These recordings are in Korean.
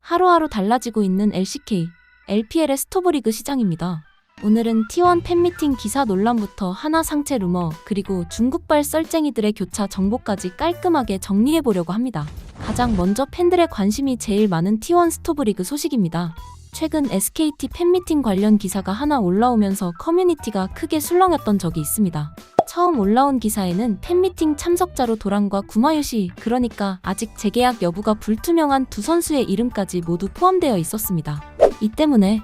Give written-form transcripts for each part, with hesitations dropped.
하루하루 달라지고 있는 LCK, LPL의 스토브리그 시장입니다. 오늘은 T1 팬미팅 기사 논란부터 하나 상체 루머, 그리고 중국발 썰쟁이들의 교차 정보까지 깔끔하게 정리해보려고 합니다. 가장 먼저 팬들의 관심이 제일 많은 T1 스토브리그 소식입니다. 최근 SKT 팬미팅 관련 기사가 하나 올라오면서 커뮤니티가 크게 술렁였던 적이 있습니다. 처음 올라온 기사에는 팬미팅 참석자로 도란과 구마유시, 그러니까 아직 재계약 여부가 불투명한 두 선수의 이름까지 모두 포함되어 있었습니다. 이 때문에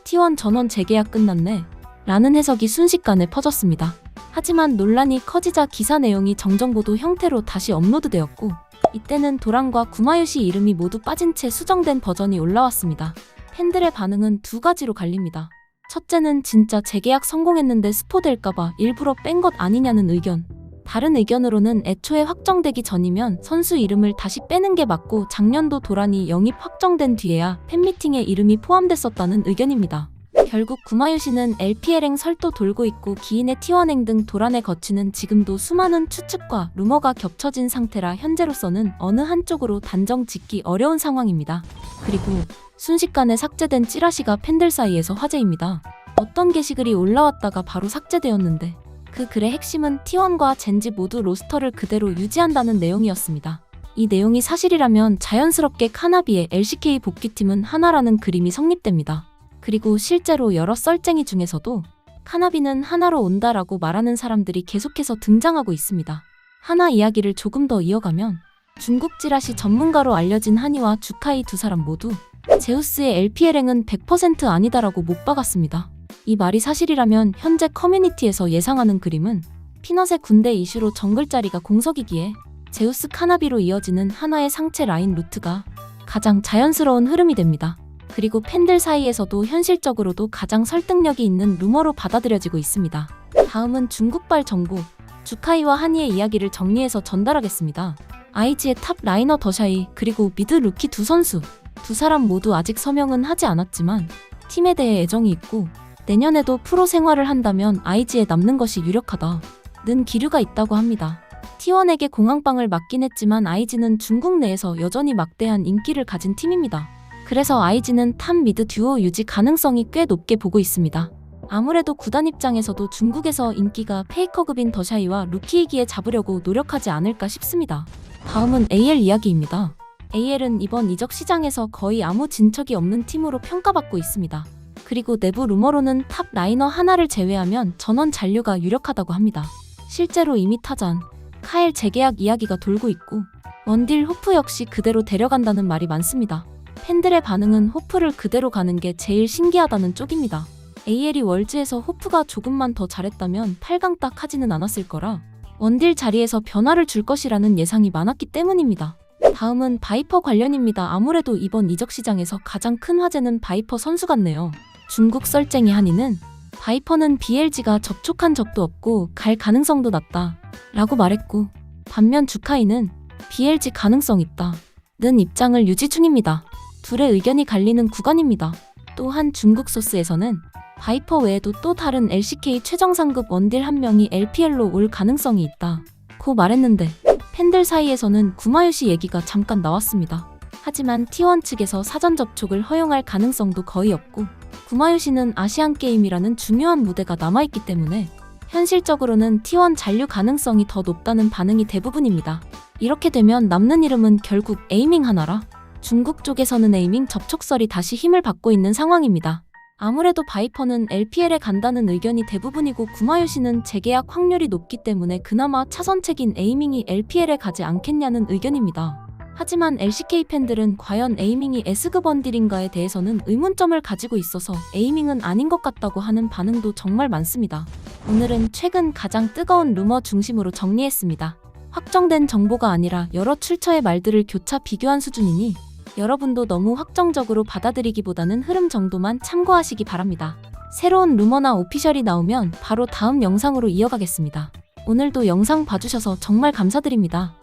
T1 전원 재계약 끝났네 라는 해석이 순식간에 퍼졌습니다. 하지만 논란이 커지자 기사 내용이 정정보도 형태로 다시 업로드되었고, 이때는 도란과 구마유시 이름이 모두 빠진 채 수정된 버전이 올라왔습니다. 팬들의 반응은 두 가지로 갈립니다. 첫째는 진짜 재계약 성공했는데 스포될까봐 일부러 뺀 것 아니냐는 의견. 다른 의견으로는 애초에 확정되기 전이면 선수 이름을 다시 빼는 게 맞고 작년도 도란이 영입 확정된 뒤에야 팬미팅에 이름이 포함됐었다는 의견입니다. 결국 구마유시는 LPL행 설도 돌고 있고 기인의 T1행 등 도란에 거치는 지금도 수많은 추측과 루머가 겹쳐진 상태라 현재로서는 어느 한쪽으로 단정 짓기 어려운 상황입니다. 그리고 순식간에 삭제된 찌라시가 팬들 사이에서 화제입니다. 어떤 게시글이 올라왔다가 바로 삭제되었는데 그 글의 핵심은 T1과 젠지 모두 로스터를 그대로 유지한다는 내용이었습니다. 이 내용이 사실이라면 자연스럽게 카나비의 LCK 복귀팀은 하나라는 그림이 성립됩니다. 그리고 실제로 여러 썰쟁이 중에서도 카나비는 하나로 온다라고 말하는 사람들이 계속해서 등장하고 있습니다. 하나 이야기를 조금 더 이어가면 중국 찌라시 전문가로 알려진 한이와 주카이 두 사람 모두 제우스의 LPL행은 100% 아니다라고 못 박았습니다. 이 말이 사실이라면 현재 커뮤니티에서 예상하는 그림은 피넛의 군대 이슈로 정글자리가 공석이기에 제우스 카나비로 이어지는 하나의 상체 라인 루트가 가장 자연스러운 흐름이 됩니다. 그리고 팬들 사이에서도 현실적으로도 가장 설득력이 있는 루머로 받아들여지고 있습니다. 다음은 중국발 정보, 주카이와 한이의 이야기를 정리해서 전달하겠습니다. IG의 탑 라이너 더샤이, 그리고 미드 루키 두 선수, 두 사람 모두 아직 서명은 하지 않았지만 팀에 대해 애정이 있고 내년에도 프로 생활을 한다면 IG에 남는 것이 유력하다는 기류가 있다고 합니다. T1에게 공항방을 맡긴 했지만 IG는 중국 내에서 여전히 막대한 인기를 가진 팀입니다. 그래서 IG는 탑 미드 듀오 유지 가능성이 꽤 높게 보고 있습니다. 아무래도 구단 입장에서도 중국에서 인기가 페이커급인 더샤이와 루키이기에 잡으려고 노력하지 않을까 싶습니다. 다음은 AL 이야기입니다. AL은 이번 이적 시장에서 거의 아무 진척이 없는 팀으로 평가받고 있습니다. 그리고 내부 루머로는 탑 라이너 하나를 제외하면 전원 잔류가 유력하다고 합니다. 실제로 이미 타잔, 카엘 재계약 이야기가 돌고 있고 원딜 호프 역시 그대로 데려간다는 말이 많습니다. 팬들의 반응은 호프를 그대로 가는 게 제일 신기하다는 쪽입니다. AL이 월즈에서 호프가 조금만 더 잘했다면 8강 딱 하지는 않았을 거라 원딜 자리에서 변화를 줄 것이라는 예상이 많았기 때문입니다. 다음은 바이퍼 관련입니다. 아무래도 이번 이적 시장에서 가장 큰 화제는 바이퍼 선수 같네요. 중국 썰쟁이 한이는 바이퍼는 BLG가 접촉한 적도 없고 갈 가능성도 낮다 라고 말했고, 반면 주카이는 BLG 가능성 있다 는 입장을 유지 중입니다. 둘의 의견이 갈리는 구간입니다. 또한 중국 소스에서는 바이퍼 외에도 또 다른 LCK 최정상급 원딜 한 명이 LPL로 올 가능성이 있다고 말했는데 팬들 사이에서는 구마유시 얘기가 잠깐 나왔습니다. 하지만 T1 측에서 사전 접촉을 허용할 가능성도 거의 없고 구마유시는 아시안게임이라는 중요한 무대가 남아있기 때문에 현실적으로는 T1 잔류 가능성이 더 높다는 반응이 대부분입니다. 이렇게 되면 남는 이름은 결국 에이밍 하나라 중국 쪽에서는 에이밍 접촉설이 다시 힘을 받고 있는 상황입니다. 아무래도 바이퍼는 LPL에 간다는 의견이 대부분이고 구마유시는 재계약 확률이 높기 때문에 그나마 차선책인 에이밍이 LPL에 가지 않겠냐는 의견입니다. 하지만 LCK 팬들은 과연 에이밍이 S급 원딜인가에 대해서는 의문점을 가지고 있어서 에이밍은 아닌 것 같다고 하는 반응도 정말 많습니다. 오늘은 최근 가장 뜨거운 루머 중심으로 정리했습니다. 확정된 정보가 아니라 여러 출처의 말들을 교차 비교한 수준이니 여러분도 너무 확정적으로 받아들이기보다는 흐름 정도만 참고하시기 바랍니다. 새로운 루머나 오피셜이 나오면 바로 다음 영상으로 이어가겠습니다. 오늘도 영상 봐주셔서 정말 감사드립니다.